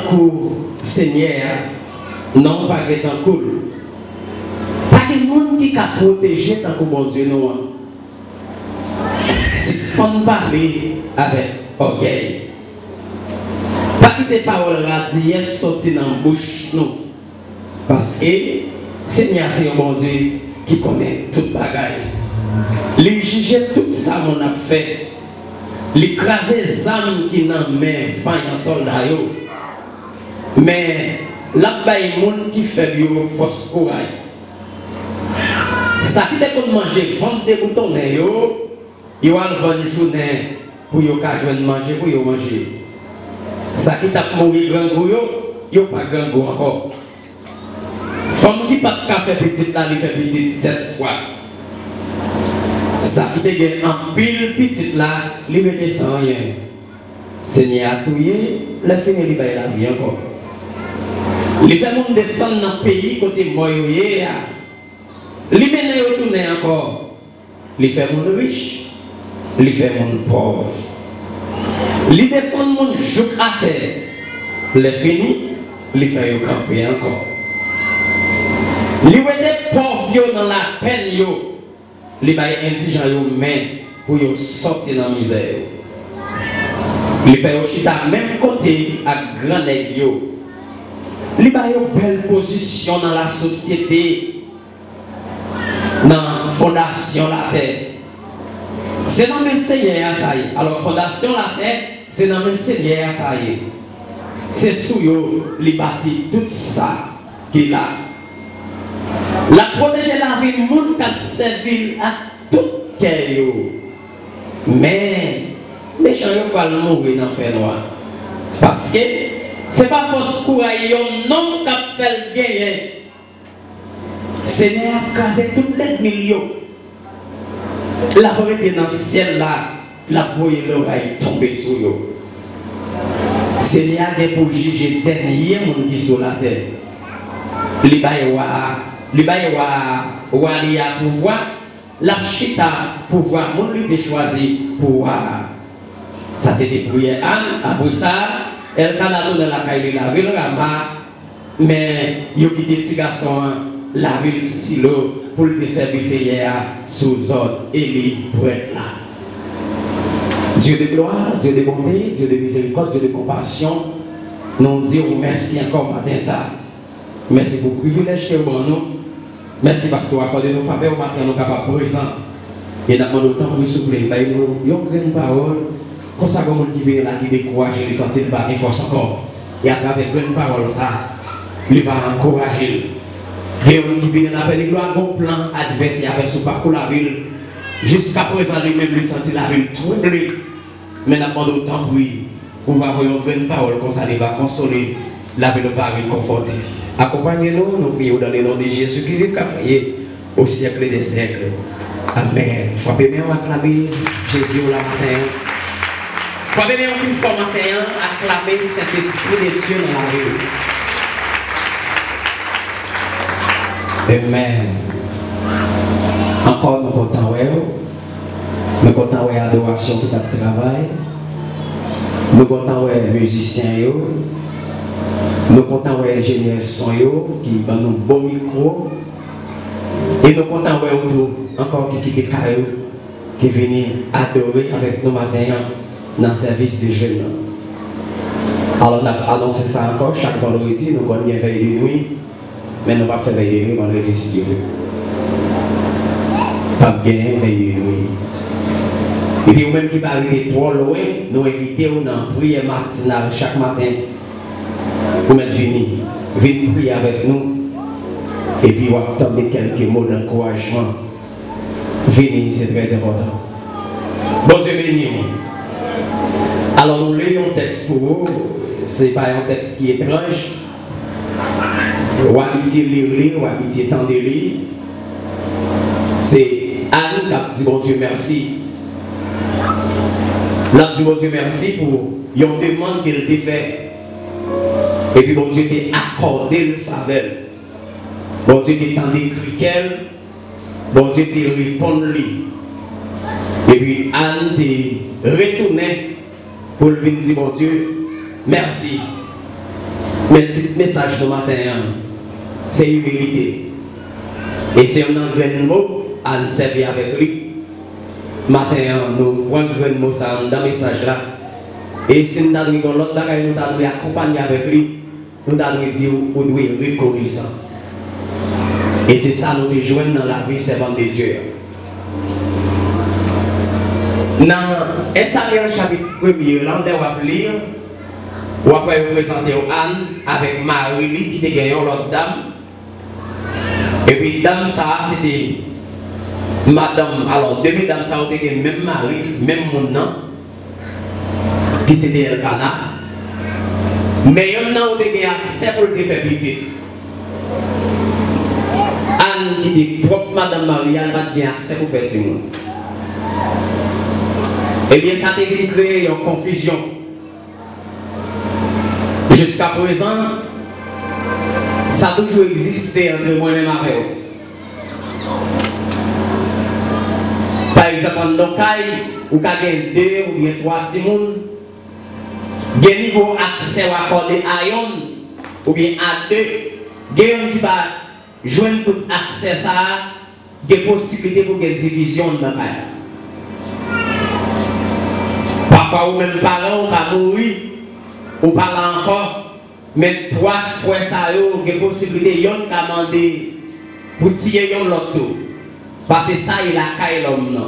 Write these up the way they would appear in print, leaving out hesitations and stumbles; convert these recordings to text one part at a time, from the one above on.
coup Seigneur, non pas que tant cool. Pas de monde qui a protégé tant que bon Dieu non. Si on parler avec orgueil. Pas que des paroles radiées sorties dans la bouche nous. Parce que Seigneur c'est un bon Dieu qui connaît toute bagaille. Il juge tout ça qu'on a fait. Il crase les âmes qui n'ont main vaillant soldat. Mais là, il y a des gens qui font fausse courage. Ça qui est qu'on mange, vendre des boutons, ils vont vendre une journée pour qu'ils puissent manger, pour qu'ils manger. Ça qui t'a mouru grand goût, ils n'ont pas grand goût encore. Femme qui pas de café petite là, il fait petite 7 fois. Ça qui te en pile petite là, il met sans rien. Seigneur a tué, le fini il va la vie encore. Les gens descendent dans le pays côté moyen. Les mènent retourner encore. Les fait mon riche, les fait mon pauvre. Les descendent mon jour à terre. Les fini, les fait camper encore. Les pauvres dans la peine, les indigents pour sortir dans la misère. Les fait aussi dans même côté à grand nègre. Les une belle position dans la société, dans la fondation la terre. C'est dans le Seigneur ça y est. Alors fondation la terre, c'est dans le Seigneur ça y est. C'est sous eux les bâtis tout ça qui est là. La protéger la vie, le monde qui servi à tout cœur. Mais les gens vont mourir dans le fer noir. Parce que ce n'est pas fausse courage, non qui fait le gagner. Seigneur a casé toutes les millions. La vérité dans le ciel là, la voyez l'oreille tomber sur eux. Seigneur a pour juger le dernier monde qui est sur la terre. Les wali a pouvoir, la chita pouvoir, mon lui de choisir pouvoir. Ça c'était prière Anne, après ça, elle canado dans la caille de la ville Rama, mais il a quitté petit garçon, la ville Silo, pour le servir Seigneur sous ordre Élie pour être là. Dieu de gloire, Dieu de bonté, Dieu de miséricorde, Dieu de compassion, nous disons merci encore matin ça. Merci pour le privilège que vous avez. Merci parce que vous accordez nos faveurs au matin, nous sommes capables de présent. Et nous avons autant pour souffler. Nous avons une parole. Comme ça, comme on qui vient là, qui décourage, il sentit pas une force encore. Et à travers une parole, ça, il va encourager. Et on qui vient là, il doit avoir un plan adverse à faire sous parcours la ville. Jusqu'à présent, lui-même, il sentit la ville troublée. Mais nous avons autant pour lui. On va avoir une parole, comme ça, il va consoler. La ville va réconforter. Accompagnez-nous, nous prions dans le nom de Jésus qui vit, prier au siècle des siècles. Amen. Frappez-moi, acclamez Jésus au matin. Frappez-moi plus fort matin, acclamez cet esprit de Dieu dans la rue. Amen. Encore nous comptons, nous comptons l'adoration qui a travail. Nous comptons les musiciens. Nous comptons les ingénieurs son qui ont un bon micro. Et nous comptons autour encore qui viennent adorer avec nous matin dans le service de jeunes. Alors, on a annoncé ça encore chaque vendredi. Nous avons une veille de nuit. Mais nous ne pouvons pas faire veille de nuit vendredi si Dieu veut. Pas bien veille de nuit. Et puis, même qui va arriver trop loin, nous invitons dans la prière matinale chaque matin. Vous m'êtes venez prier avec nous. Et puis, vous attendez quelques mots d'encouragement. Venez, c'est très important. Bon Dieu béni. Alors, nous lisons un texte pour vous. Ce n'est pas un texte qui est étrange. Ou habitué lire, ou habitué tendre lire. C'est Anne qui a dit bon Dieu merci. Là, dit bon Dieu merci pour une demande qu'elle t'a fait. Et puis bon Dieu t'a accordé le faveur. Bon Dieu t'a tendu qu'elle. Bon Dieu t'a répondu lui. Et puis Anne t'a retourné pour lui dire bon Dieu merci. Mais petit message de matin, c'est humilité. Et si on a un grand mot, à nous servir avec lui. Matin, nous prenons un grand mot dans le message là. Et si nous avons l'autre bagaille, nous devons accompagner avec lui. Nous devons dire où nous sommes reconnaissants. Et c'est ça nous devons joindre dans la vie servante de Dieu. Dans Esaïe chapitre 1er, là on va lire, on va présenter Anne avec Marie qui était gagné l'autre dame. Et puis dame ça c'était madame, alors deux dames ça ont été même Marie, même mon nom, qui c'était Elkana. Mais il y en a qui ont eu accès pour le faire petit. Anne qui dit propre madame Marie, elle n'a pas accès pour faire petit. Eh bien, ça a créé une confusion. Jusqu'à présent, ça a toujours existé entre moi et ma mère. Par exemple, dans nos cas, vous avez 2 ou bien 3 personnes, il y a un niveau accès à accorder à yon, ou bien à 2, il y a un qui va joindre tout accès à ça, des possibilités pour une division dans le cas. Parfois, ou même parents, on va mourir, ou parler encore, mais 3 fois ça, il y a des possibilités, yon qui a demandé pour tirer yon l'autre tour. Parce que ça, il a caillé l'homme.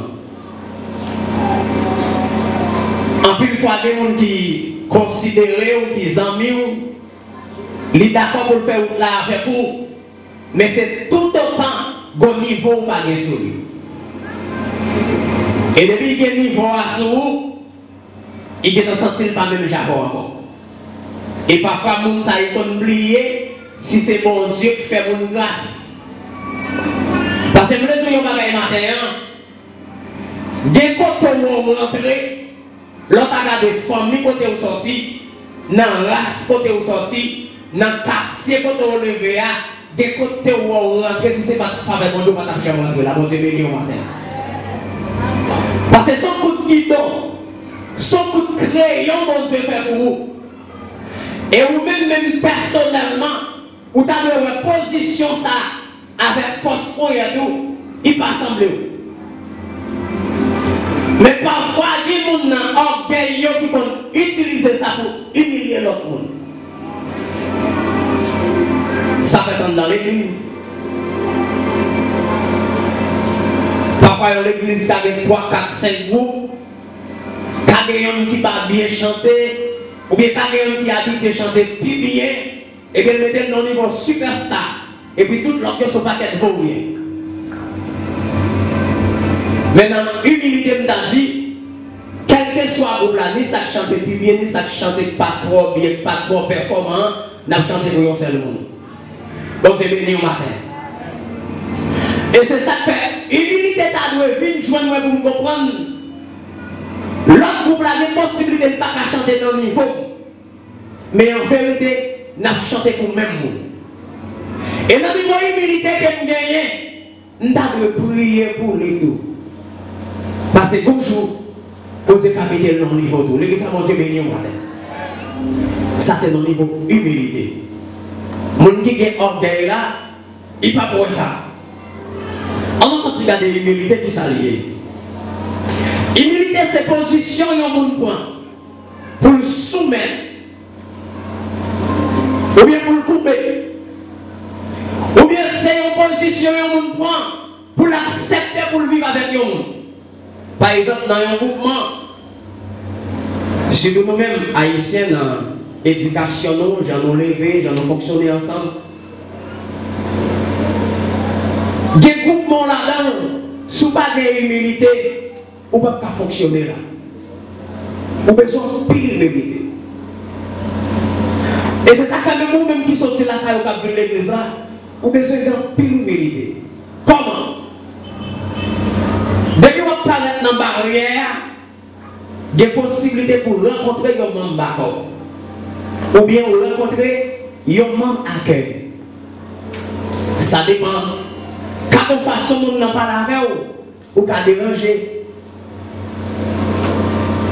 En plus, il faut des gens qui considèrent ou qui aiment, ils sont d'accord pour le faire là avec vous, mais c'est tout autant au niveau où pas de souris. Et depuis qu'il y a un niveau à sous, il ne sent pas même Japon encore. Et parfois, les gens ont oublié si c'est bon Dieu qui fait mon grâce. Parce que je veux dire, matin, des côtés où on rentre, l'autre a des familles côté où sorti, dans la race côté où sorti, dans le quartier côté où levé, des côtés où on rentre, si ce n'est pas de faveur, bon Dieu, pas de chambre rentrer là, bon Dieu, béni au matin. Parce que son coup de guidon, son coup de crayon, bon Dieu, fait pour vous. Et vous-même, personnellement, vous avez une position ça. Avec force pour y tout, il pas semblé. Mais parfois, il y a des gens orgueilleux qui vont utiliser ça pour humilier l'autre monde. Ça fait dans l'église. Parfois, dans l'église, ça a 3, 4, 5 groupes. Il y a des gens qui va bien chanter, ou bien il y a des gens qui habitent à chanter plus bien, et bien mettez dans le niveau superstar. Et puis tout l'autre sont pas qu'être vaurier. Maintenant, humilité m'a dit, quel que soit le plan, ni ça chante plus bien, ni ça chante pas trop bien, pas trop performant, n'a chanté pour un seul monde. Donc c'est béni au matin. Et c'est ça que fait, humilité t'a dû venir joindre pour me comprendre. L'autre groupe a la possibilité de ne pas chanter dans le niveau. Mais en vérité, n'a chanté pour le même monde. Et dans le niveau humilité que nous gagnons, nous devons prier pour les tout. Parce que bonjour, vous avez capté le niveau tout. L'église a Dieu béni au matin. Ça c'est le niveau humilité. Les gens qui ont orgueil là, ils ne pas pour ça. On entend regarder l'humilité qui s'allie. Humilité c'est position et un monde point pour le soumettre. Ou bien pour le couper. Ou bien c'est une position et un point pour l'accepter, pour le vivre avec nous. Par exemple, dans un mouvement, chez nous-mêmes, haïtiens, dans l'éducation, j'en ai levé, j'en ai fonctionné ensemble. Des groupements là-dedans, sous pas d'humilité, on ne peut pas fonctionner là. On a besoin de pile d'humilité. Et c'est ça que même nous-mêmes qui sortent là, quand on vient l'église là, on a besoin de pile d'humilité. Comment? Dès que vous parlez dans la barrière, il y a des possibilités pour rencontrer un membre d'accord. Ou bien vous rencontrer un membre accueil. Ça dépend. Quand on fasse ce monde n'a pas la avec vous, ou qu'à déranger.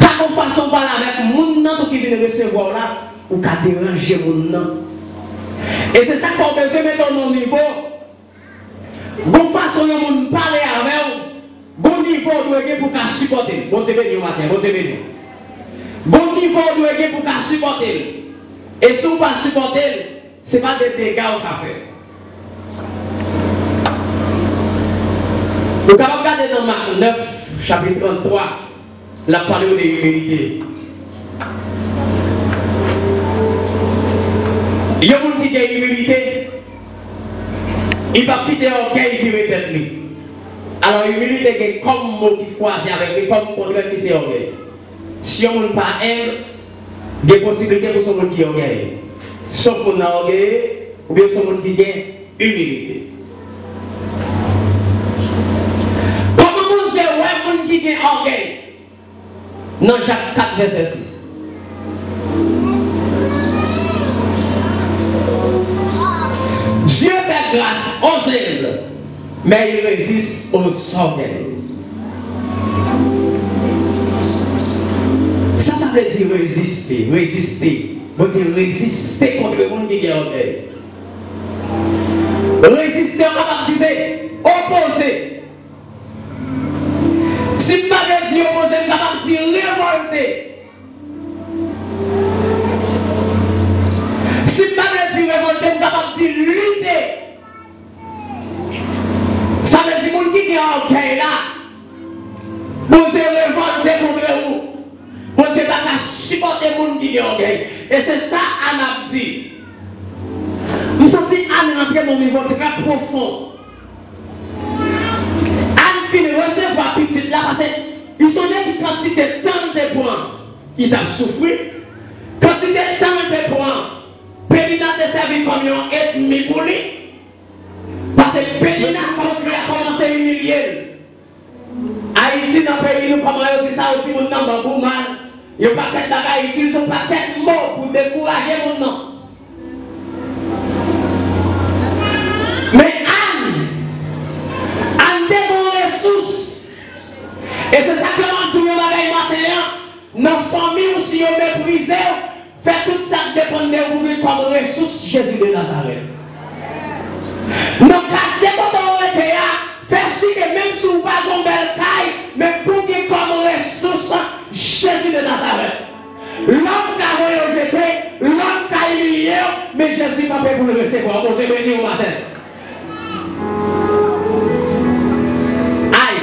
Quand on fasse parler avec le monde qui vient recevoir là, ou qu'à déranger le monde. Et c'est ça qu'il faut besoin de mettre au niveau. Bon façon de monde parler avec bon niveau doit être pour supporter. Bon Dieu béni au matin, bon Dieu béni. Bon niveau doit être pour supporter. Et si vous ne pas supporter, ce n'est pas des dégâts au café. Vous pouvez regarder dans Marc 9, chapitre 33, la parole de l'humilité. Il y a des gens qui ont l'humilité, il ne va pas quitter l'orgueil qui est tête lui. Alors l'humilité est comme mot qui croise avec lui, comme problème qui c'est orgueil. Si on ne pas aime, il y a des possibilités pour ce monde qui est orgueil. Sauf qu'on a orgueil, ou bien ce monde qui a humilité. Comment on sait ouais monde qui a orgueil? Dans Jacques 4, verset 6. Dieu fait grâce aux humbles, mais il résiste aux orgueils. Ça veut dire résister, résister. Vous dire résister contre le monde qui est orgueil. Résister, on va dire opposer. Si je ne dis opposer, on va dire révolter. Si je ne dis révolter, on va dire lutter. Ça veut dire que les gens qui ont orgueil là, vous dire révolter contre vous. Vous ne pouvez pas supporter les gens qui ont orgueil. Et c'est ça Anna dit. Nous sentons Anne rentrer dans un niveau très profond. Anne finit de recevoir petite là parce qu'il songeait qu'il quantité de temps de points il a souffert. Quantité de temps de points, Pénina a servi comme un ennemi pour lui. Parce que Pénina a commencé à humilier. Haïti dans le pays, nous commençons à dire ça aussi, nous n'avons pas mal. Il n'y a pas de Haïti, ils n'ont pas de mots pour décourager mon nom. Mais Anne a des ressources. Et c'est ça que l'on dit matin, dans la famille aussi, on méprisé, fait tout ça dépend de vous comme ressource Jésus de Nazareth. Dans le quartier, quand on était là, faire sûr que même si vous pas dans belle caille, mais pour qu'il comme ressource Jésus de Nazareth. L'homme qui a rejeté, l'homme qui a humilié, mais Jésus n'a pas pour le recevoir. Vous avez venu au matin. Aïe.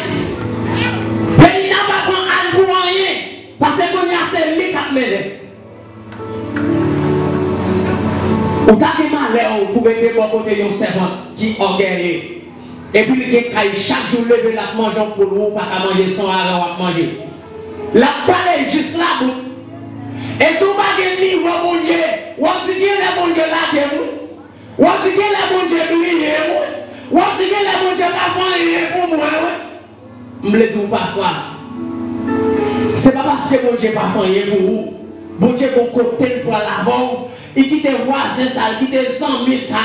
Pays n'a pas prendre un pour rien. Parce que qu'on y a c'est lui qui a mené. Ou t'as des malheurs pour aider mon côté d'un servant qui orgueilleux. Et puis il a chaque jour lever la manger pour nous, pas qu'à manger sans argent à manger. La balle est juste là. Et si vous n'avez pas de niveau, mon Dieu, vous avez dit que le Dieu là, vous avez dit que le Dieu brille, vous avez dit que le Dieu pas pour moi. Je me le dis parfois. Ce n'est pas parce que mon Dieu pas fait pour vous. Mon Dieu vous côté pour l'avant. Il quitte voisin ça, il quitte amis ça,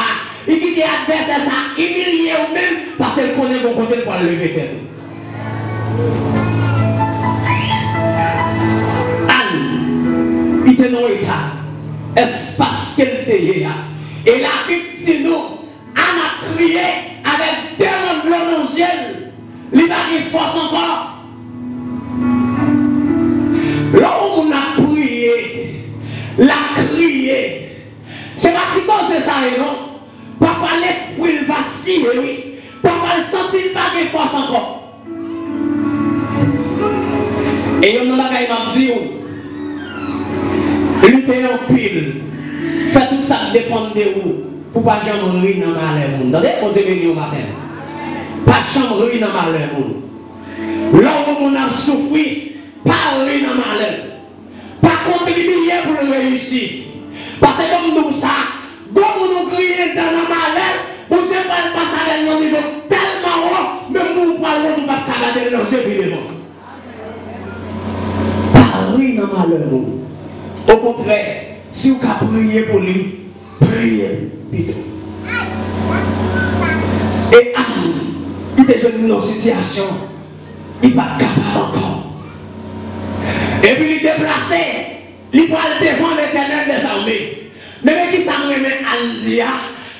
il quitte adversaire ça, humilié ou même parce qu'il connaît vos côté pour le lever tête. Anne, il était dans l'état, espace qu'elle était là. Et la Bible dit nous, Anne a crié avec des remblancs dans le ciel, il va avoir force encore. L'homme a prié, l'a crié. C'est pas si c'est ça, non? Parfois l'esprit vacille, oui. Parfois le sentit pas de force encore. Et il y a un bagage qui m'a dit, lutter en pile. Fait tout ça dépend de vous. Pour pas jamais rire dans malheur. Attendez, on s'est venu au matin. Pas jamais rire dans malheur. Là où on a souffert, pas rire dans malheur. Pas contribuer pour le réussir. Parce que comme nous ça, comme nous crions dans le malheur, vous ne pouvez pas passer avec nos niveaux tellement haut, même nous parlons, nous ne pouvons pas garder dans ce évidemment. Pas rire dans le malheur. Au contraire, si vous pouvez prier pour lui, priez plutôt. Et il est devenu dans une situation, il n'est pas capable encore. Et puis il est déplacé, il va devant l'éternel des armées. Mais qui s'en remet Andia,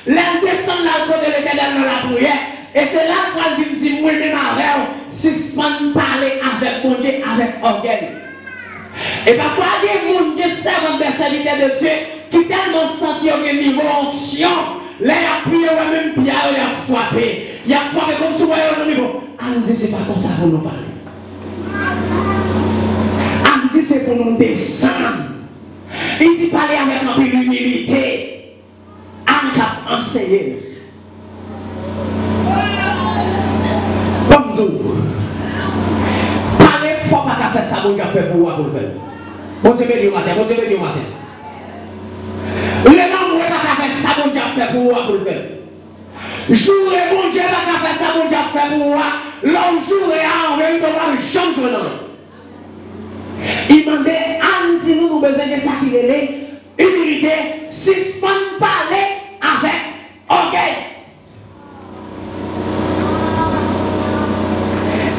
l'elle descend là côté de l'éternel dans la prière. Et c'est là qu'on dit, moi-même avec, suspend parler avec mon Dieu, avec orgueil. Et parfois, il y a des gens qui servent des serviteurs de Dieu qui tellement sentent qu'il y a une onction. Là, il y a prié, même Pierre, il a frappé. Il a frappé comme si on avait un niveau. On dit, c'est pas comme ça pour nous parler. On dit, c'est pour nous descendre. Il dit, parler avec un peu d'humilité. On a enseigné. Comme nous. Parler fort, pas qu'à faire ça, bon Dieu fait pour vous, pour le faire. Bon Dieu béni au matin, bon Dieu béni au matin. Les membres ne pas faire ça, bon Dieu fait pour vous, pour le faire. Jouer, bon Dieu pas faire ça, bon Dieu fait pour vous. L'homme joue et en veille, il doit changer. Il m'a dit, Anne, dit nous besoin de ça qui est humilité, suspend parler avec orgueil.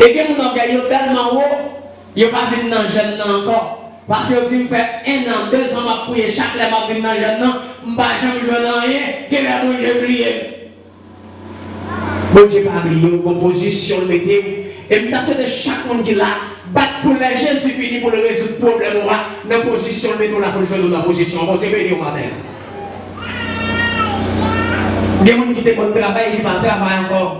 Et que mon orgueil est tellement haut, il n'y a pas de dans jeune encore. Parce que tu me fais 1 an, 2 ans, je prier chaque fois que je dans jeune, je ne vais jamais jouer dans rien, que la bonne Dieu oublié. Bon Dieu pas oublié, composition, météo. Et maintenant, de chaque monde qui est là, battre pour les Jésus fini pour le résoudre le problème, dans la position, mettons la pour jouer dans la position. Bon Dieu béni au matin. Il y a des gens qui te bon travail, qui ne travaillent pas encore.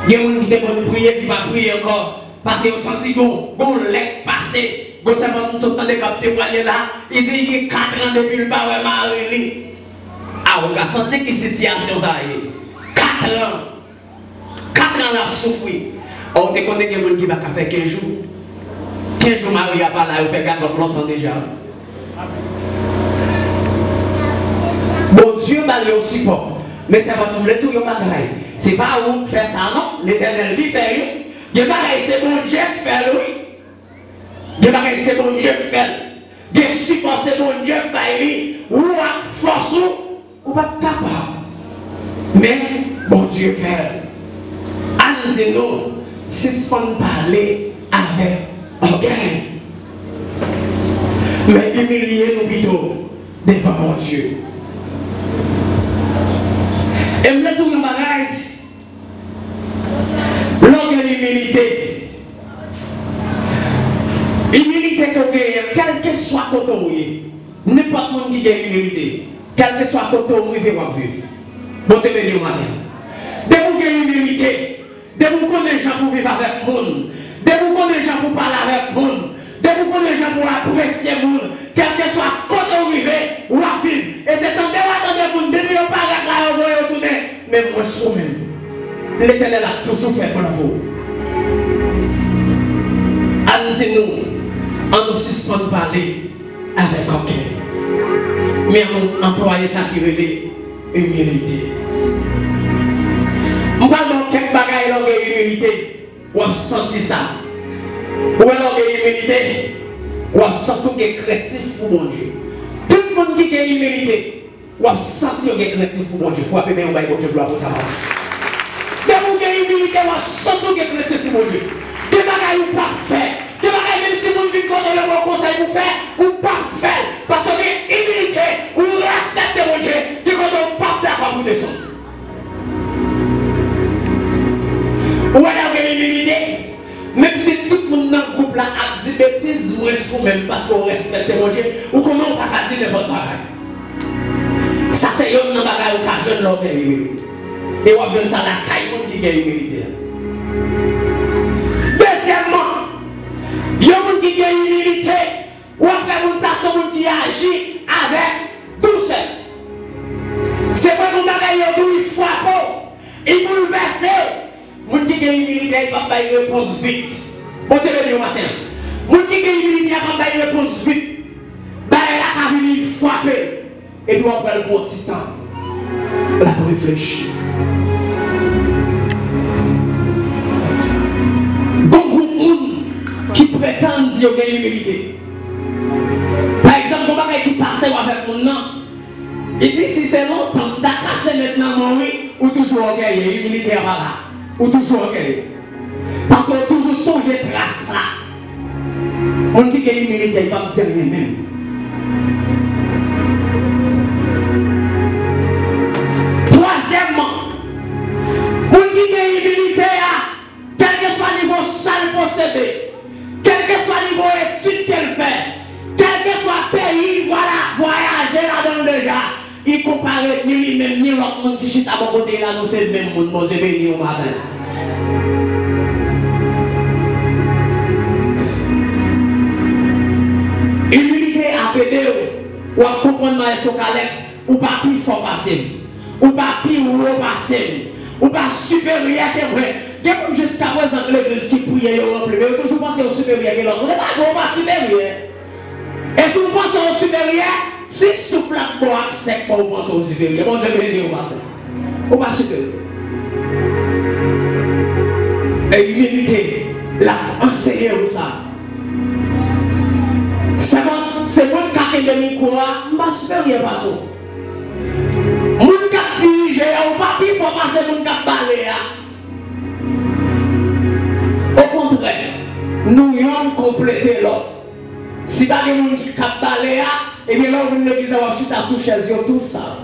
Il y a des gens qui te bon prier, qui ne prier encore. Parce qu'ils ont senti qu'on l'a passé. Vous savez, nous sommes dans les cap témoigner là. Il dit qu'il y a 4 ans depuis le bas, Marie. Ah, on a senti que situation ça y est. 4 ans. 4 ans là souffert. On te connaît quelqu'un qui va faire 15 jours. 15 jours, Marie n'a pas là, il fait 4 ans longtemps déjà. Bon Dieu m'a le support. Mais c'est pas comme le tout, il y a c'est pas où faire ça, non. L'éternel dit faire lui. Il y a c'est bon Dieu qui fait lui. Il y a c'est bon Dieu qui fait. Il y a support, c'est bon Dieu qui fait lui. Ou à force ou pas capable. Mais bon Dieu fait. Anne dit nous, suspend parler avec orgueil. Mais humiliez-nous plutôt devant mon Dieu. Et me laisse un bagage. L'orgueil humilité. Humilité que quel que soit côté, n'importe qui qui a humilité, quel que soit côté où il veut vivre. Bon Dieu béni au matin. De vous qui avez humilité, de vous connaître les gens pour vivre avec le monde, de vous connaître les gens pour parler avec le monde, de vous connaître les gens pour apprécier le monde, quel que soit côté où il veut ou à vivre. Et c'est en dehors de monde, de ne pas là, on va retourner. Mais moi, je suis même. L'Éternel a toujours fait pour vous. Annonce-nous, on nous suspend parler avec orgueil. Mais on emploie ça qui veut dire humilité. On va donc quelques bagailles l'orgueil humilité. On a senti ça. Ou l'orgueil humilité. On a senti qu'il est créatif pour mon Dieu. Tout le monde qui est humilité. On a senti qu'il est créatif pour mon Dieu. Il faut appeler un bail pour Dieu gloire pour ça. Des gens qui ont humilité, on a senti qu'il est créatif pour mon Dieu. Des bagailles ou pas faire. Des bagailles même si mon Dieu connaît le bon conseil pour faire ou pas faire. Parce que humilité ou respect mon Dieu. Des gens qui n'ont pas d'accord pour descendre. Ou alors qu'il y a humilité, même si tout le monde dans le groupe là a dit bêtises, moi je suis même parce qu'on respecte mon Dieu, ou qu'on n'a pas dit n'importe quoi. Ça c'est un bagage où on a jeune l'orgueil. Et on a besoin de ça la caille qui a humilité. Deuxièmement, il y a un monde qui a humilité, ou après ça c'est un monde qui agit avec douceur. C'est pas qu'on a toujours frappé, il bouleverse. Moun qui a humilité, il va pas y réponse vite. Bon, c'est le matin. Moun qui a humilité, il va pas y réponse vite. Bah, elle a venir frapper. Et puis on fait le bon petit temps. Là, pour réfléchir. Beaucoup de monde qui prétendent dire qu'il y a humilité. Par exemple, on va qui passe avec mon nom. Il dit si c'est longtemps, t'as cassé maintenant mon oui, ou toujours orgueilleux, humilité à là. Ou toujours orgueilleux. Parce qu'on toujours songer trace ça. On dit qu'il y a humilité, il va me dire rien même. déjà, il compare ni lui-même, ni l'autre monde qui chita à mon côté là, nous c'est le même monde, mon Dieu béni au matin. Humilité à pédé, ou à comprendre Maestro Alex, ou pas plus fort passer, ou pas plus haut passer, ou pas supérieur que vrai. Il y a comme jusqu'à présent l'église qui priait au rempli, mais toujours penser au supérieur que l'autre. Vous n'êtes pas supérieur. Et si vous pensez au supérieur, si souffle à boire sec, il faut penser au supérieur. Bon Dieu béni au matin. Ou pas supérieur. Et humilité, là, enseignez-vous ça. C'est moi qui ai de micro, je ne suis pas supérieur pas ça. Mon qui dirige, ou pas il faut passer mon qui balayer. Au contraire, nous avons complété l'autre. Si pas de monde qui cap balayer, et bien là on ne l'église va chuter sous chaise tout ça.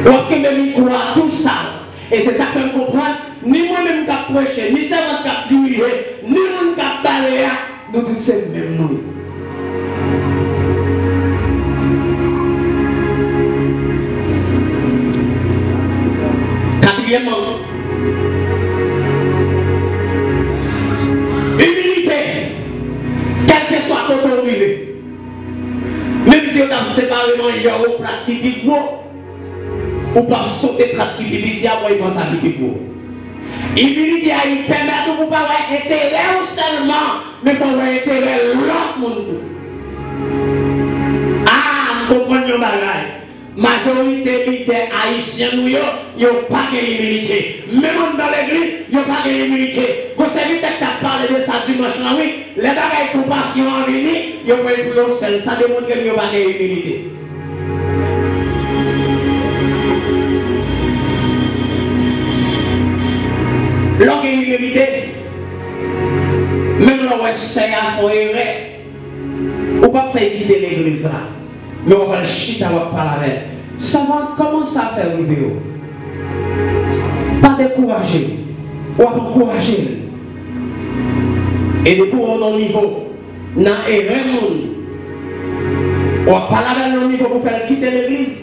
Donc que micro tout ça. Et c'est ça que je comprends. Ni moi-même qui prêcher, ni servant qui diriger, ni monde qui balayer, nous tous c'est même nous. Quatrièmement, humilité, quel que soit ton arrivé. Même si on a séparé manger au plat typique, ou pas sauter plat typique, si après il pense à typique. Humilité, il permet de vous pas avoir intérêt seulement, mais pour avoir intérêt l'autre monde. Ah, comprenez le bagage. Majorité des haïtiens, nous n'ont pas d'humilité. Même dans l'église, ils n'ont pas d'humilité. Vous savez, dès que tu as parlé de ça dimanche, oui, les bagages de compassion en venir, ils ont pas eu pour eux seuls. Ça démontre qu'ils n'ont pas d'humilité. L'homme est humilité. Même l'homme c'est à faire. On ne peut pas faire quitter l'église là. Mais on va le chita, on va parler avec. Ça va commencer à faire vidéo. Pas décourager. On va encourager. Et de pour au niveau, dans le on va parler avec le niveau pour faire quitter l'église.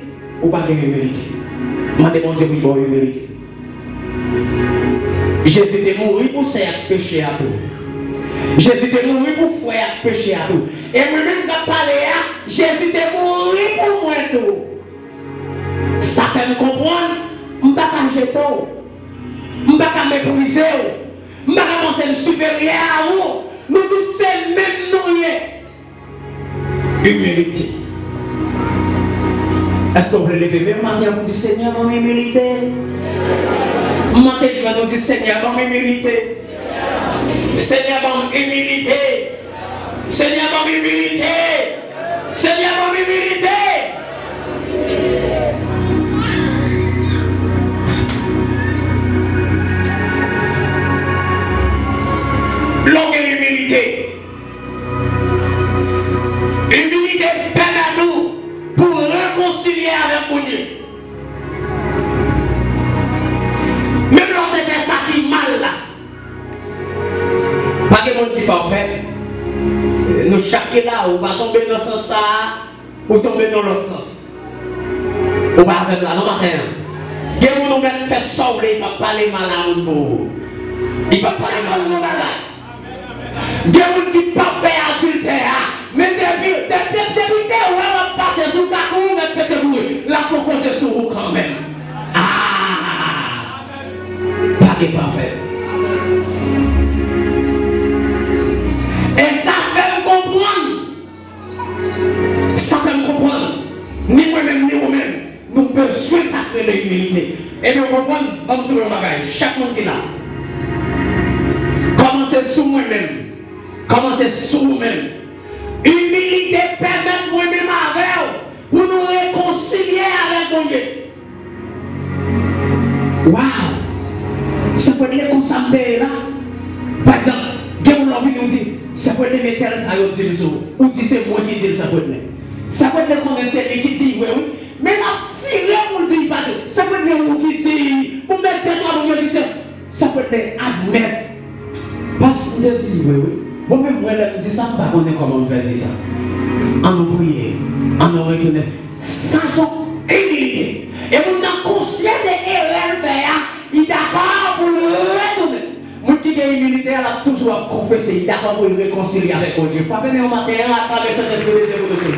Ou pas de humilité. Je demande Dieu pour humilité. Jésus était mort pour faire péché à tout. Jésus était mort pour faire péché à tout. Et moi-même, quand je parle, Jésus était mort pour moi tout. Ça fait me comprendre, je ne vais pas jeter, je ne vais pas mépriser, je ne vais pas penser supérieur à vous. Nous tous sommes même nous. Humilité. Est-ce que vous voulez lever même matin pour dire Seigneur, mon humilité? Matin, je vais nous dire Seigneur, mon humilité. Seigneur, mon humilité. Seigneur, mon humilité. Seigneur, mon humilité. Longue humilité. Humilité permet à nous pour réconcilier avec Dieu. Même lorsqu'on fait ça qui mal là. Pas de monde qui parfait. Nous chaque là, on va tomber dans ce sens ou tomber dans l'autre sens. On va faire là, non matin. Il y a des gens qui fait sauver, il va parler mal à nous. Il va parler mal à nous. Il y a des gens qui ne peuvent pas faire adultère. Mais depuis que on va passer sous ta cour, mais peut-être là, il faut qu'on se souve quand même. Ah! Pas de parfait. Et ça fait me comprendre. Ça fait me comprendre. Ni moi-même, ni vous-même. Nous besoin sacré de l'humilité. Et nous comprenons, vamos sur le bagage. Chaque monde qui est là. Commencez sous moi-même. Commencez sous vous-même. Humilité permet moi-même avec vous. Pour nous réconcilier avec mon Dieu. Waouh! Ça peut être comme ça, là. Par exemple, quelqu'un qui nous dit, ça peut être mettre ça, ou dit c'est moi qui dis ça peut être. Ça peut être comme c'est qui dit, oui, mais là, si rien pour dire, ça peut être vous qui dit, pour mettre toi pour dire ça peut être admettre. Parce que je dis, oui. Moi-même, moi, je dis ça, je ne sais pas comment on va dire ça. En nous prier, en nous reconnaître. Ça sont humilité. Et vous n'êtes conscient de l'erreur faire, il est d'accord pour le retourner. Vous qui avez humilité, elle a toujours confessé, il est d'accord pour le réconcilier avec Dieu. Frappez-moi au matin à travers ce esprit de Dieu.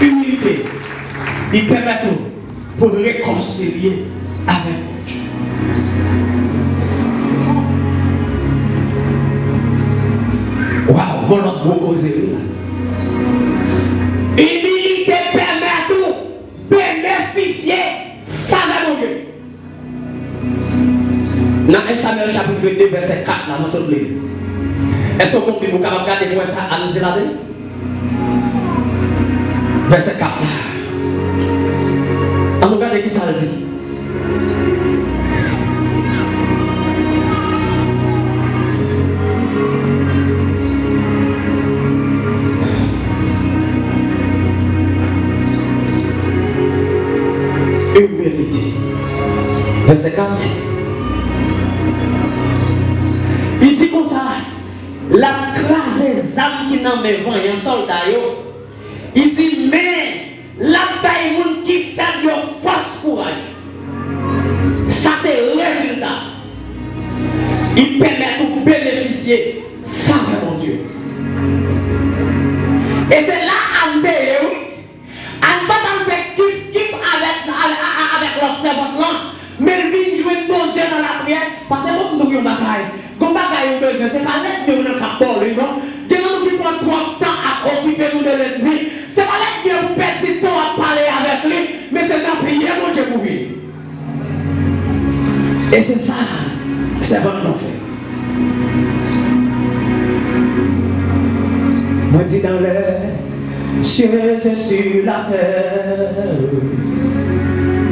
Humilité, il permet tout pour réconcilier avec Dieu. Waouh, voilà beaucoup causé. Humilité permet tout bénéficier faveur de Dieu. Dans 1 Samuel chapitre 2, verset 4, là, dans ce livre. Est-ce que vous pouvez regarder pour ça à nous dire là? Verset 4. On regarde qui ça dit. Humilité. Verset 4. Il dit comme ça, la classe des âmes qui n'en met pas un soldat, il dit, mais la taille monde qui fait de force courage. Ça c'est le résultat. Il permet de bénéficier faveur de Dieu. Et c'est là en dehors, en pas en fait kiff avec leur servante, mais il vient jouer bon Dieu dans la prière, parce que nous avons un bagaille. Quand bagaille besoin, c'est pas l'aide de nous capter, non? Des gens qui prennent trop de temps à occuper nous de l'ennemi. C'est pas l'aide de vous perdre du temps à parler avec lui, mais c'est dans prier mon Dieu pour vivre. Et c'est ça, c'est votre nom fait. Moi dis dans les cieux et sur la terre,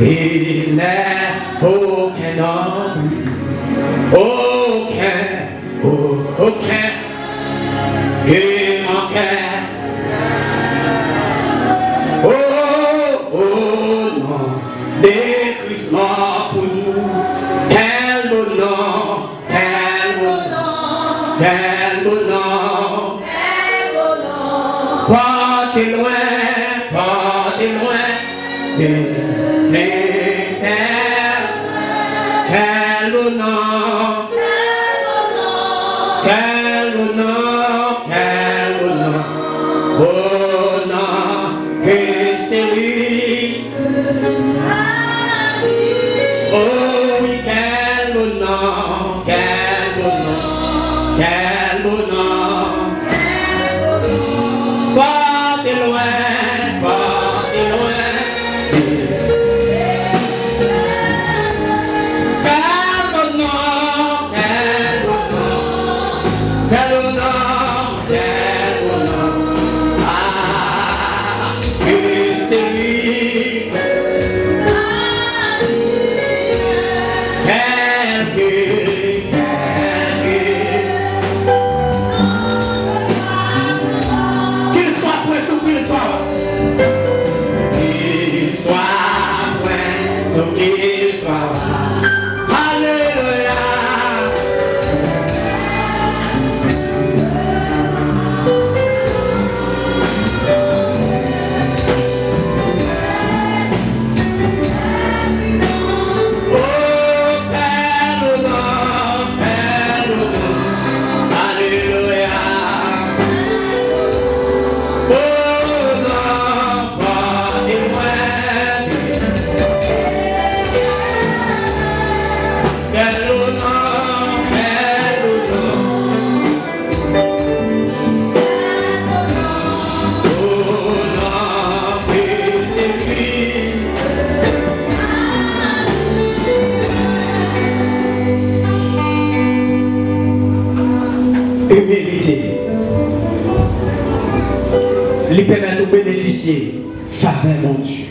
il n'est aucun homme, aucun qui manquait. Oh non, décrissement pour nous. Quel beau nom, quel beau nom, quel beau nom, quel beau nom. Pas de loin, mais quel beau nom, quel beau nom, quel beau nom, beau nom, que c'est lui. Oh oui, quel beau nom, quel beau nom, quel beau nom, pas de loin, pas de loin. Lui permet de bénéficier faveur mon Dieu.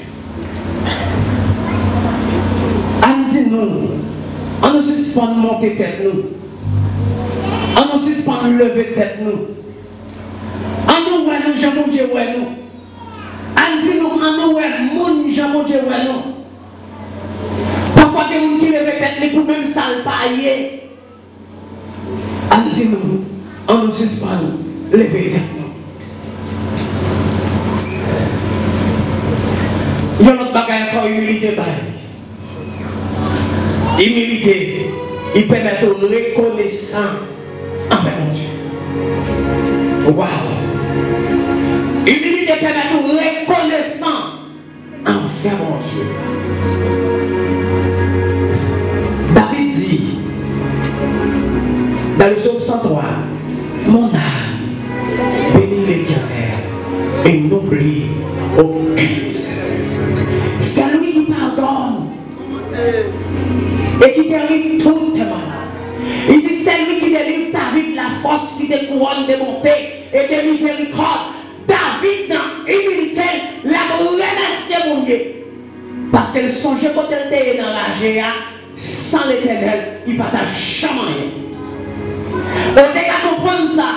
On dit nous, on nous suspend de monter tête nous, on nous suspend de lever tête nous, on nous voit nous, Jean mon Dieu voit nous, on dit nous, on nous voit mon Jean mon Dieu voit nous. Parfois des gens qui lèvent tête pour même sale pailler. On dit nous, on nous suspend de lever tête nous. l'autre bagaille encore, humilité. Humilité, il permet de reconnaissant envers mon Dieu. Waouh! Humilité permet de reconnaissant envers mon Dieu. David dit dans le psaume 103, mon âme bénit l'Éternel et n'oublie aucune misère. C'est lui qui pardonne et qui guérit toutes tes maladies. Il dit c'est lui qui délivre ta vie de la force qui te couronne de bonté et de miséricorde. David dans humilité l'a remercié mon Dieu parce qu'elle songeait quand elle était dans la GA sans l'Éternel il ne partage jamais rien. On est à comprendre ça.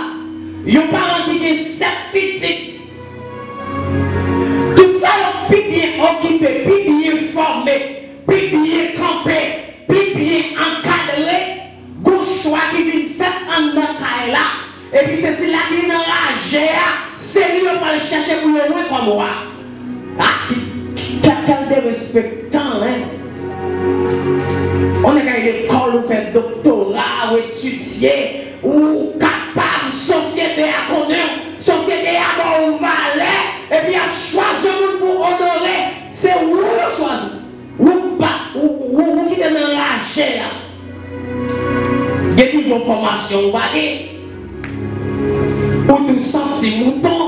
Il y a un parent qui dit 7 petites. Tout ça est plus bien occupé, plus bien formé, plus bien campé, plus bien encadré. Gauche choix qui vient faire en là. Et puis c'est là qui est dans la GA. C'est lui qui va le chercher pour le loin comme moi. Ah, quelqu'un de respectant, hein? On est à l'école, on fait doctorat, ou étudier, ou capable, société à connaître, société à bon valet, et puis à choisir pour honorer, c'est où on choisit. Ou qui est dans la chair. Il y a des informations, ou tout senti mouton,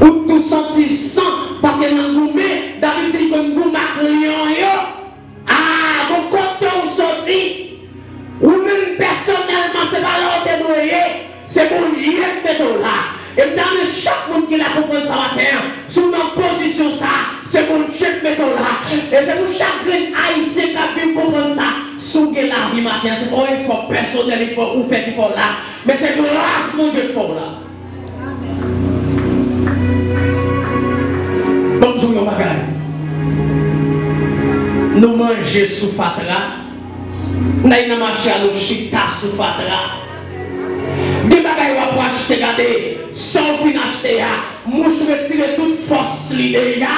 ou tout senti sang, parce que dans le gourmet, David dit que le gourmet lion, ah, bon, quand on sortit, ou même personnellement, c'est pas là où t'es noyé, c'est pour Dieu qui met là. Et dans chaque monde qui l'a compris ça matin, sous ma position ça, c'est pour Dieu qui met là. Et c'est pour chaque haïtien qui a pu comprendre ça. Sous la vie matin, c'est pas un effort personnel, il faut ou faire il faut là. Mais c'est grâce mon Dieu qui faut là. Donc, nous avons nous manger sous fatra, nous avons marché à nous chita sous fatra. Des bagailles pour acheter, regardez, sans fin acheter, mouche retirer toute force déjà,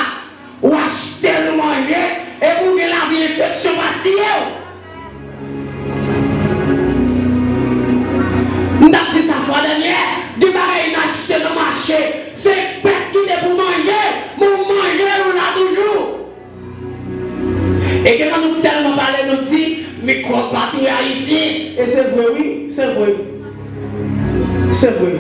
ou acheter le manger, et vous avez la vie infection bâtie. Nous avons dit ça fois dernière, du bagaille acheter dans le marché, c'est bête qui est pour manger, mon manger on l'a toujours. Et quand nous tellement parlé, nous dit, mais quoi, partout ici, et c'est vrai, oui, c'est vrai. C'est vrai.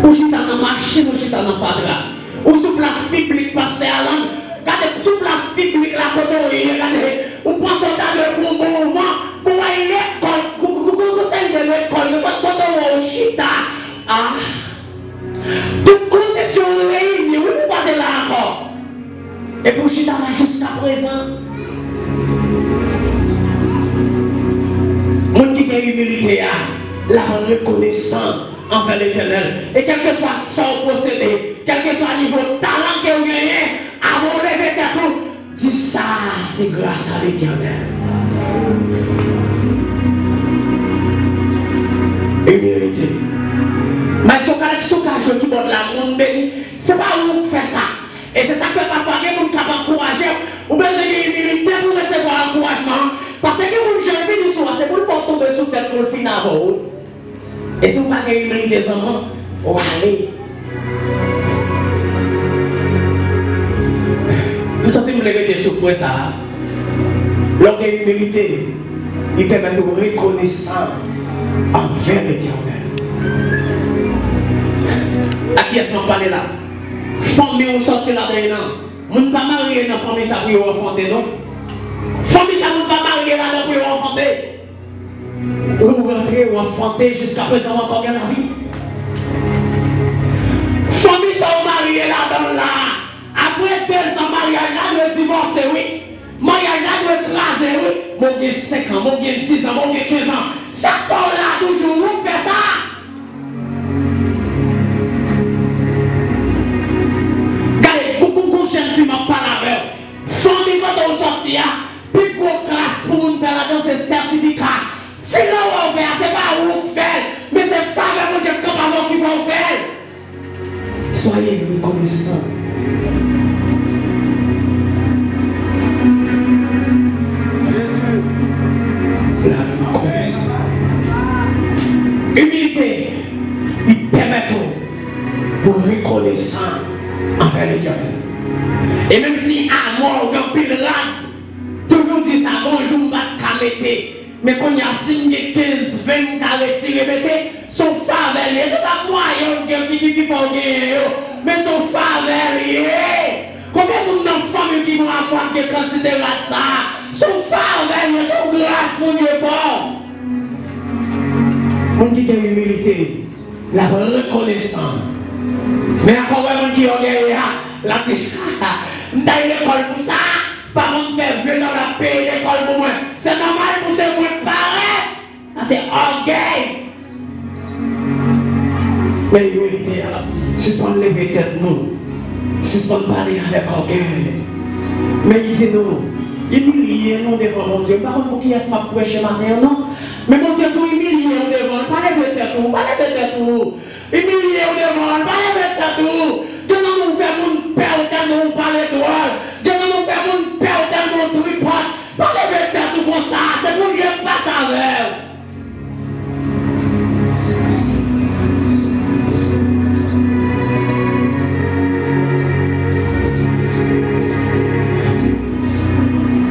Ou j'étais dans le marché, ou j'étais dans le fadra. Ou sous place publique, pasteur Alain, regardez, sous place publique, la côté, regardez, ou pensez à le bon vent, pour aller l'école, conseil de l'école, le côté où chita. Ah, toute condition réunie, oui, vous partez là encore. Et pour chita là jusqu'à présent, mon qui est humilité, la reconnaissant envers l'Éternel. Et quel que soit son procédé, quel que soit le niveau de talent que vous gagnez, avant de lever tout, dis ça, c'est grâce à l'Éternel. Humilité. Mais ce qui porte la monde, c'est pas vous qui fait ça. Et c'est ça que parfois, les gens qui ont encouragé, ou bien l'humilité pour recevoir l'encouragement. Parce que vous jeune du soir, c'est pour le faire tomber sous tête pour le finir. Et si vous n'avez pas d'humilité, vous allez. Vous sentez vous lever des souffres ça. L'humilité, il permet de reconnaissant envers l'Éternel. À qui est-ce qu'on parle là? Famille, on sortit là-dedans. On ne pas marier dans la famille, ça pour enfanter, non? Famille, ça ne pas marier là-dedans pour enfanter. Ou rentrer ou enfanter jusqu'à présent encore bien la vie. Famille, ça on marié là-dedans là. Après 2 ans, mariage là, de divorcer, oui. Mariage là, de écraser, oui. Mon Dieu, 5 ans, mon Dieu, 10 ans, mon Dieu, 15 ans. Chaque fois là, toujours, vous faites ça. Jeune fille m'a parlé avec. Famille quand on sortit, plus gros classe pour nous faire là-dedans, c'est certificat. Finalement, on fait, c'est pas où on fait, mais c'est femme et mon Dieu comme avant qui vont faire. Soyez reconnaissants reconnaissant envers l'Éternel. Et même si à mort, on pile là, toujours dit ça, bonjour, pas de mais quand il y a 5, 15, 20 carrés répétés, son faveur, c'est pas moi qui faut gagner, mais son faveur, combien de femmes qui vont avoir des quantités de ça, son faveur, son grâce, mon Dieu, fort. Mon qui est humilité, la reconnaissance. Mais encore un qui a gagné, la triche, dans l'école pour ça. Pas mon faire venir dans la paix l'école pour moi. C'est normal pour ce moi paraître. C'est orgueil. Mais humilité, si on lever tête nous, si on parler avec orgueil. Mais il dit non, humilier nous devant mon Dieu. Par contre, pour qui est-ce que je prêche matin, non? Mais mon Dieu, tout humilier nous devant, pas lever tête nous, pas lever tête nous. Humilier nous devant, pas lever tête nous. Que nous faire mon père tellement nous parler droit. Que nous faire mon père tellement nous tripote. Pas lever tête tout comme ça, c'est pour Dieu qui passe avec.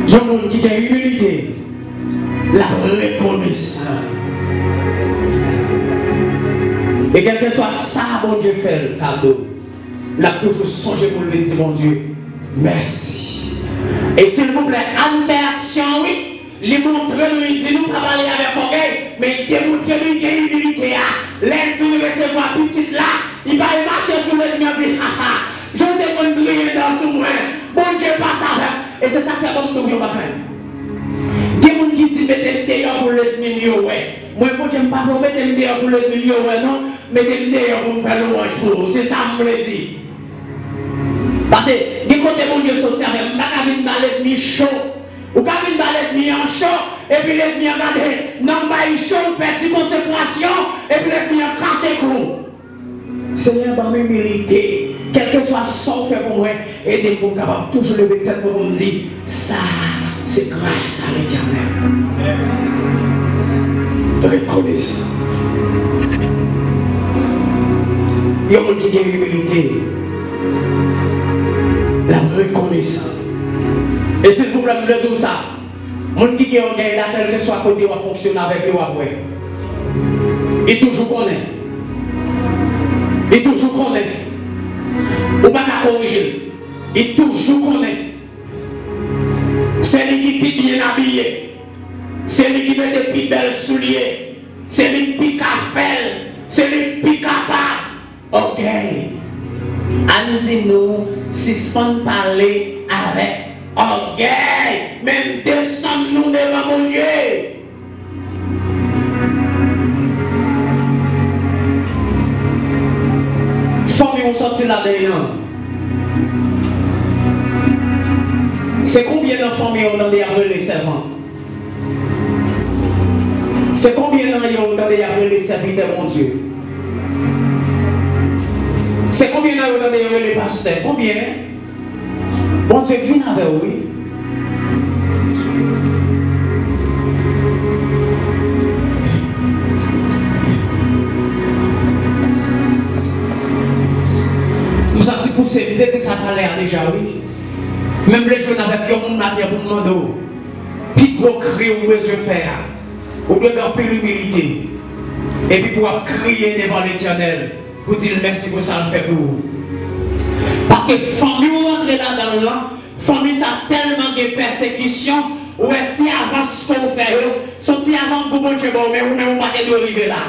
Il y a un monde qui a humilité, la reconnaissance. Et quel que soit ça, mon Dieu fait le cadeau. L'a toujours songé pour lui dire, mon Dieu, merci. Et s'il vous plaît, en action, oui, lui montrer, lui dire, nous pas parler avec orgueil, mais démontrer lui qu'il y a humilité. L'enfant recevoir petite là, il va marcher sur le mur et dire, haha, je vais te briller dans ce moment. Bon Dieu passe avec. Et c'est ça qui a comme tout le monde. Des gens qui disent, mettez-le d'ailleurs pour le milieu, ouais. Moi, je ne sais pas pour mettre le d'ailleurs pour le milieu, ouais, non. Mettez-le d'ailleurs pour me faire le wash pour vous. C'est ça que je me dis. Parce que, du côté mon Dieu social, je ne vais pas venir dans l'ennemi chaud. Ou pas venir dans l'ennemi en chaud, et puis l'ennemi en gardé, non, pas chaud, petit concentration, et puis l'ennemi en cassé clou. Seigneur, dans l'humilité, quel que soit son fait pour moi, aidez-moi capable toujours lever tête pour me dire, ça, c'est grâce à l'Éternel. Reconnaissance. Il y a un monde qui a l'humilité. La reconnaissance. Et s'il vous plaît, je dis ça. Monde qui a orgueil là, quel que soit côté où fonctionne avec lui ou après. Il toujours connaît. Il toujours connaît. Ou pas qu'à corriger. Il toujours connaît. C'est lui qui est bien habillé. C'est lui qui met des plus belles souliers. C'est lui qui pique à faire. C'est lui qui pique à pas. Ok. Andis-nous si sans parler avec orgueil. Même descendre-nous devant mon Dieu. Famille, on sortit là-dedans. C'est combien de familles on a appelé les servants? C'est combien de familles on a appelé les serviteurs, mon Dieu? C'est combien de temps vous avez les pasteurs? Combien? Bon Dieu, viens avec vous. Nous avons poussé, peut-être ça t'a l'air déjà, oui. Même les jeunes avec qui on matière pour demander, puis gros cri ou besoin faire, ou de faire l'humilité, et puis pour crier devant l'Éternel. Pour dire merci pour ça le fait pour vous. Parce que famille ou rentre là-dedans là, famille ça a tellement de persécutions, ou est si avant ce qu'on fait, sont si avant que vous ne bon, mais vous ne pas arriver là.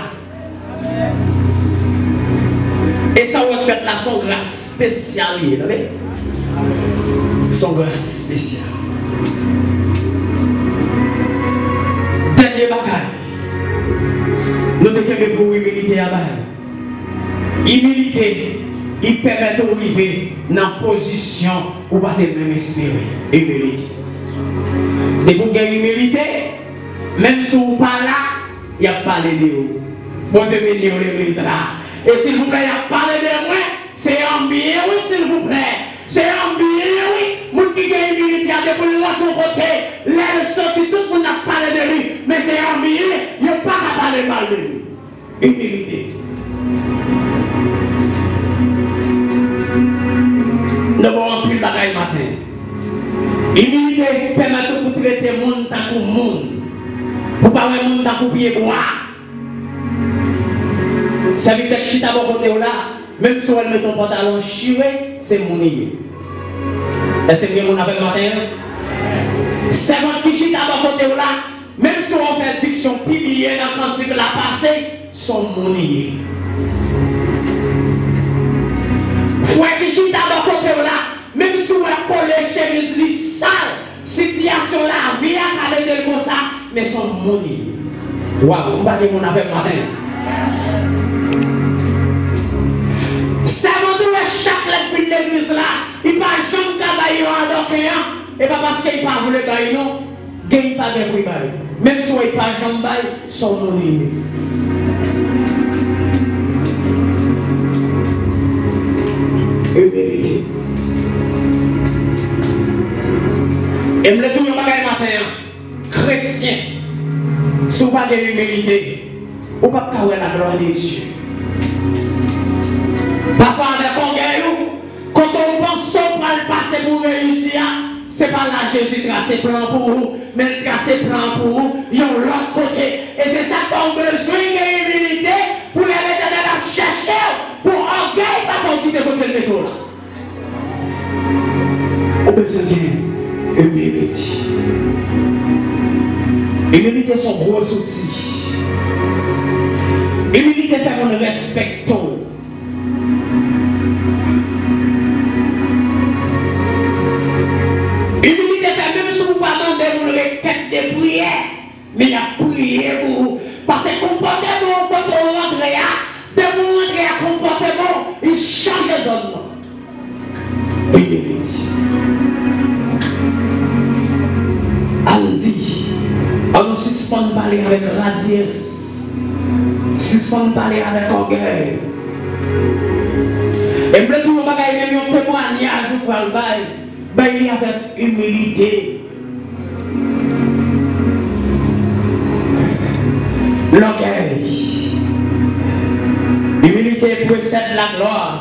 Et ça va faire là son grâce spéciale, vous voyez? Son grâce spéciale. Dernier bagage. Nous devons pour humilité à bas. Humilité, il permet de arriver dans la position où pas de même esprit. Humilité. Et pour gagner humilité, même si vous ne pas là, il y a parlé de vous. Bon Dieu bénit l'église là. Et s'il vous plaît, il y a parlé de moi, c'est un bien, oui, s'il vous plaît. C'est un bien, oui. Moun qui gagne humilité, pour l'autre côté, l'air sorti, tout le monde a parlé de lui. Mais c'est un bien, il n'y a pas à parler mal de lui. Humilité. matin. Humilité permet de traiter le monde tant que monde. Pour pas le monde tant que pied bois. Ça veut dire que si tu as côté là, même si on met ton pantalon chiré, c'est mon nid. Est-ce que vous avez matin? C'est votre qui chita à côté là, même si on fait diction publiée dans le cantique la passé, sont mon nid. Frère qui chita à côté là, même si on a collé chez les sale, situation là, vie à aller comme ça, mais sont mon nid. Waouh, on va dire mon avec matin. C'est chaque l'église là, il va jamais travailler en docteur, et pas parce qu'il n'a pas voulu gagner, non, il n'a pas de fruits. Même si il n'a pas jamais gagné, son nom limite. Humilité. Et me le dis matin, chrétien, si vous n'avez pas d'humilité, vous ne pouvez pas la gloire de Dieu. Parfois, avec on quand on pense qu'on va le passer pour réussir, ce n'est pas là Jésus tracé plan pour vous, mais le tracé plan pour vous, il y a l'autre côté. Et c'est ça qu'on a besoin d'humilité pour les mettre dans la chercher, pour orgueil, pas qu'on quitte votre méthode là. On a besoin d'humilité. Humilité est son gros outil. Humilité fait qu'on respecte. Humilité fait même si vous pardonnez pour le requête de prière, mais il a prié pour vous. Parce que comportement, quand on rentre là, de vous rentrer à comportement, il change les hommes. Humilité. Allons-y. On nous suspend de parler avec radiesse. Suspend de parler avec orgueil. Et peut-être que vous avez même un témoignage pour le bail. Bail avec humilité. L'orgueil. L'humilité précède la gloire.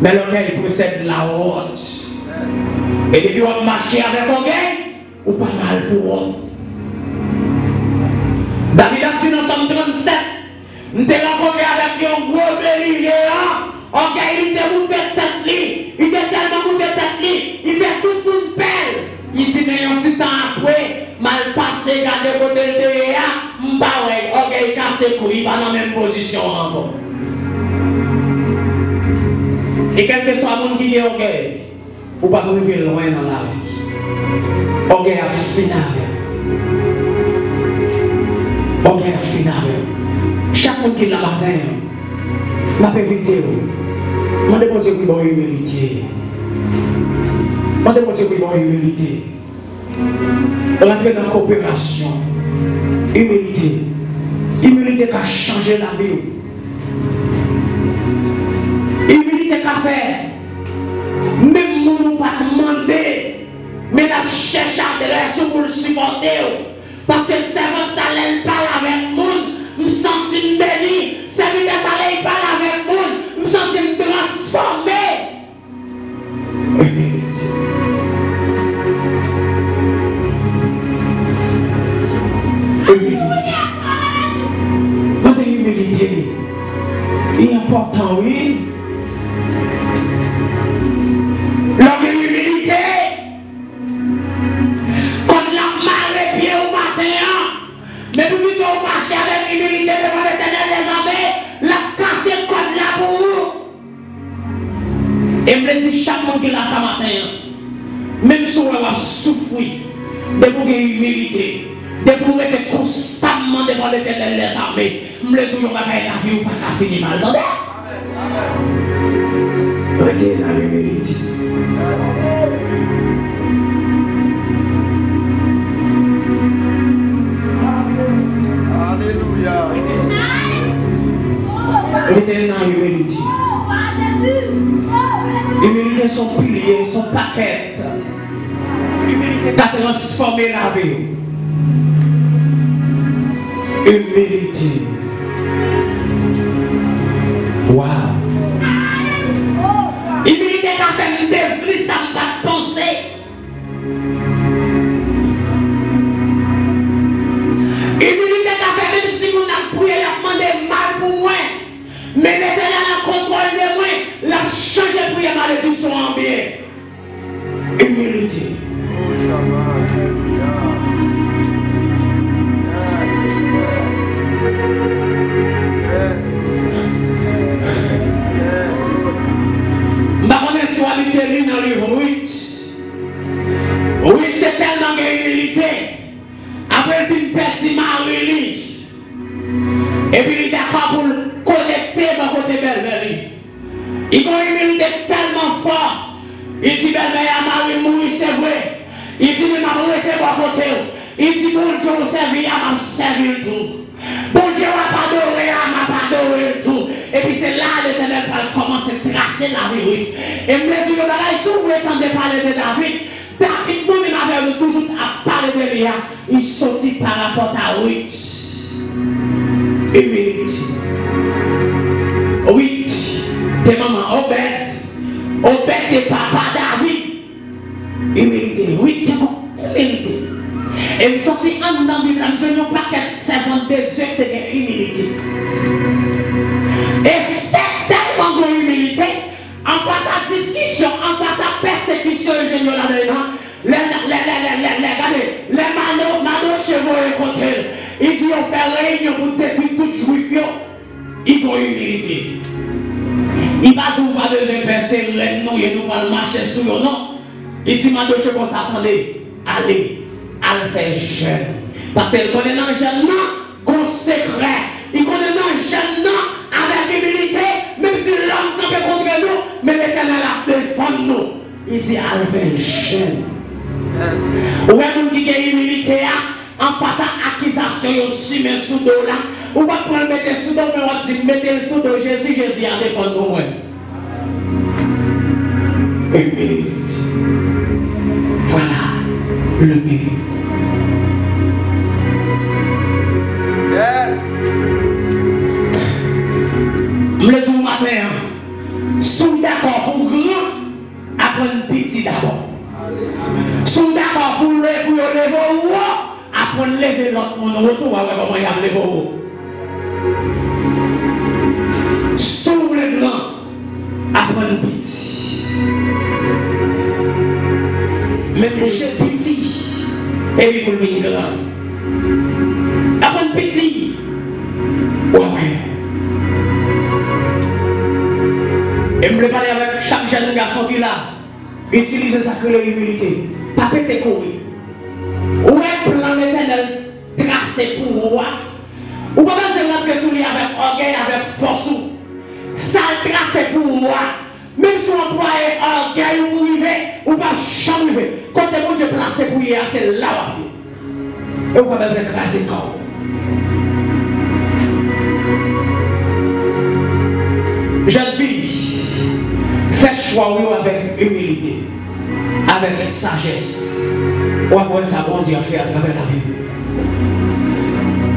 Mais l'orgueil précède la honte. Et depuis on marche avec orgueil, ou pas mal pour honte. David a dit dans Somme 37, nous avons rencontré avec un gros bélier géant. Orgueil, il était monté tête li. Il était tellement monté tête li. Il fait tout le monde pelle. Il dit, mais un petit temps après, mal passé, gardez côté de l'EA, m'bawé, orgueil cassé couille, il va dans la même position encore. Et quel que soit le monde qui dit orgueil, ou pas arriver loin dans la vie. Orgueil a final. Orgueil a final. Chaque monde qui l'a matin, m'a fait vidéo. Je demande à Dieu qui va humilité. Je demande à Dieu qui va humilité. On a fait dans la coopération. Humilité. Humilité qui a changé la vie. Humilité qui a fait. Même si nous ne pas demander, mais la cherche à l'air pour le supporter. Parce que c'est votre salaire parle avec le monde. Je me sens béni. C'est que ça salaire parle avec le monde. Je me sens transformé. Humilité. Humilité. Notre humilité est important, oui. L'humilité, quand la mal les pieds au matin, mais vous dites qu'on marche avec humilité devant l'Éternel des armées, la casse comme la pour vous. Et me dit chaque monde qui est là ce matin, même si on va souffrir, de pour humilité, de pour être constamment devant l'Éternel des armées, me dit qu'on va faire la vie ou pas finir mal. Attendez? Regardez la humilité. Alléluia. Regardez la humilité. Humilité son pilier, son paquet. Humilité qui a transformé la vie. Humilité. Wow. Humilité qui a fait une défrise, ça ne va pas penser. Mais l'éternel a contrôle de moi. La changer pour y malédiction en bien. Humilité. Je suis habitué dans le livre 8. 8 est tellement d'humilité. Après, il perd Marie. Et puis, il est d'accord pour connecter dans côté belle-mère. Il a une humilité tellement forte. Il dit belle-mère à Marie mourir, c'est vrai. Il dit, mais ma mère était à côté. Il dit, bon Dieu, on servir, m'a servi tout. Bon Dieu, m'a pardonné tout. Et puis c'est là l'Éternel commence à tracer la vie. Et me dit, le bagage, si vous entendez parler de David, David, moi-même, avait toujours à parler de lui. Il sortit par rapport à 8. Humilité. 8. Tes mamans, Obed et papa David. Humilité. 8, humilité. Et me sorti en dans la Bible, je n'ai pas qu'être servant de Dieu qui a humilité. Et c'est tellement de humilité, en face à discussion, en face à persécution, je n'ai là-dedans, les manos chevaux et côté, ils disent on fait réunion pour détruire tout juif, ils ont humilité. Il va tout pas besoin de percer, nous, et nous allons marcher sur eux, non. Il dit manos chevaux s'attendez, allez. À le faire jeune. Parce qu'il connaît dans le jeune, qu'on secret. Il connaît dans le jeune, avec humilité, même si l'homme campe contre nous, mais l'Éternel a défendu nous. Il dit à le faire jeune. Ou même qui a humilité, en passant à accusation, aussi met sous dos là. Ou pas prendre mettre sous dos, mais on dit mettez le sous dos Jésus, Jésus a défendu nous. Humilité. Voilà le mérite. Yes. Je le dis matin, sont d'accord pour grand, apprendre petit d'abord. Sont d'accord pour lever haut, apprendre lever l'autre monde retour, comment il y a levé haut. Sont les grands, apprendre petit. Même chez petit, et puis pour venir grand. Apprendre petit. Ouais. Et je me parler avec chaque jeune garçon qui est là. Utilisez ça que l'humilité. Pas péter courir. Où est le plan d'éternel tracé pour vous? Ou pas besoin de rentrer sur lui avec orgueil, avec force. Ça tracé pour vous. Même si on employé orgueil ou rivé, ou pas chambre. Quand mon Dieu placé pour lui, c'est là. Et vous pas besoin de craser le corps. Jeune fille, fais choix avec humilité, avec sagesse. Ou après ça, bon Dieu a fait à travers la vie.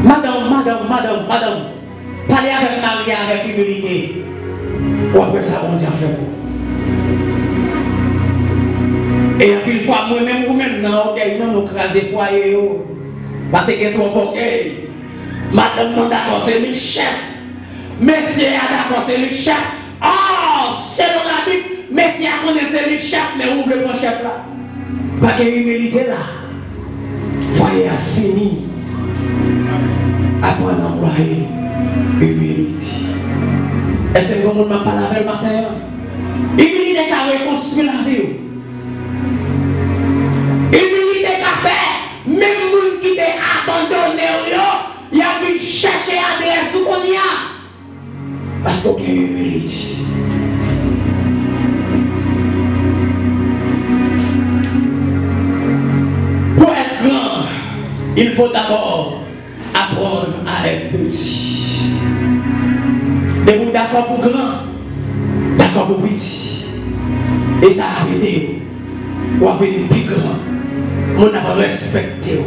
Madame, parlez avec Marie avec humilité. Ou après ça, bon Dieu a fait. Et puis une fois, moi-même, vous-même, non, nous craser foyer. Parce que trop orgueil. Madame, non, d'accord, c'est le chef. Monsieur, d'accord, c'est le chef. Oh, c'est dans la Bible. Monsieur, connaissez le chef, mais ouvre le chef là. Pas qu'il y ait humilité là. Voyez, a fini. Après, on employer humilité. Est-ce que vous m'avez parlé avec le matin? Humilité qui a reconstruit la vie. Humilité qui a fait, même les gens qui t'ont abandonné, il y a qui chercher adresse ou qu'on y a. Parce qu'il y a humilité. Pour être grand, il faut d'abord apprendre à être petit. Mais vous d'accord pour grand, d'accord pour petit. Et ça a aidé. Ou avec une plus grand. On a respecté.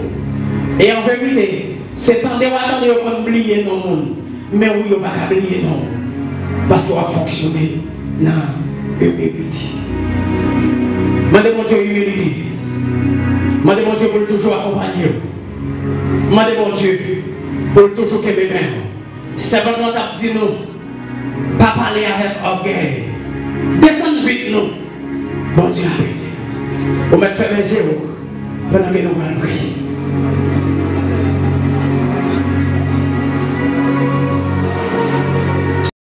Et en vérité, c'est en déwattant qu'on oublie nos monde. Mais oui, on ne va pas oublier non. Parce qu'on va fonctionner dans l'humilité. Mandez mon Dieu humilité. Mandez mon Dieu pour toujours accompagner. Mandez mon Dieu pour toujours qu'aimer. C'est vraiment dit nous. pas parler avec orgueil. Descends vite nous. Bon Dieu, vous mettez fermez les yeux pendant que nous allons prier.